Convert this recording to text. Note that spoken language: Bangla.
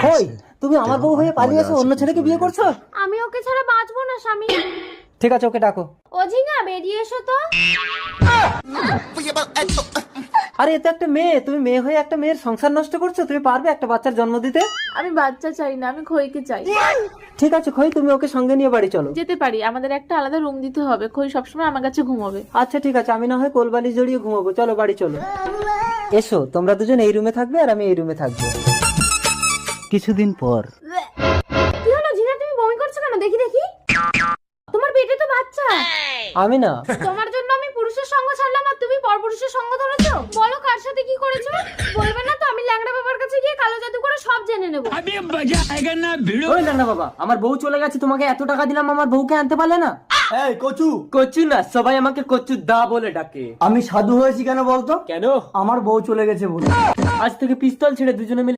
কই তুমি আমার বউ হয়ে পালিয়ে এসে অন্য ছেলেকে বিয়ে করছো? আমি ওকে ছাড়া বাঁচবো না স্বামী। ঠিক আছে, ওকে ডাকো। ও ঝিঙা বেরিয়ে এসো তো। আরে এ তো একটা মেয়ে, তুমি মেয়ে হয়ে একটা মেয়ের সংসার নষ্ট করছো। তুমি পারবে একটা বাচ্চার জন্ম দিতে? আমি বাচ্চা চাই না, আমি খইকে চাই। ঠিক আছে খই, তুমি ওকে সঙ্গে নিয়ে বাড়ি চলো। যেতে পারি, আমাদের একটা আলাদা রুম দিতে হবে। খই সবসময় আমার কাছে ঘুমাবে। আচ্ছা ঠিক আছে, আমি না হয় কোলবালি জড়িয়ে ঘুমাবো। চলো বাড়ি চলো। এসো, তোমরা দুজন এই রুমে থাকবে আর আমি এই রুমে থাকবো। কিছুদিন পর। কি হলো ঝিঙা, তুমি বমি করছো কেন? দেখি দেখি, তোমার পেটে তো বাচ্চা। আমি না, তোমার জন্য আমি পুরুষের সঙ্গ ছাড়লাম আর তুমি পরপুরুষের সঙ্গ ধরেছো। বলো কার সাথে কি করেছো? বলবে না তো? আমি ল্যাংড়া বাবার কাছে গিয়ে কালো জাদু করে সব জেনে নেবো। ওই না বাবা, আমার বউ চলে গেছে। তোমাকে এত টাকা দিলাম, আমার বউকে আনতে পারলে না? এই কচু, কচু না, সবাই আমাকে কচু দা বলে ডাকে। আমি সাধু হয়েছি কেন বলতো? কেন? আমার বউ চলে গেছে বলে। আজ থেকে পিস্তল ছেড়ে দুজনে মিলে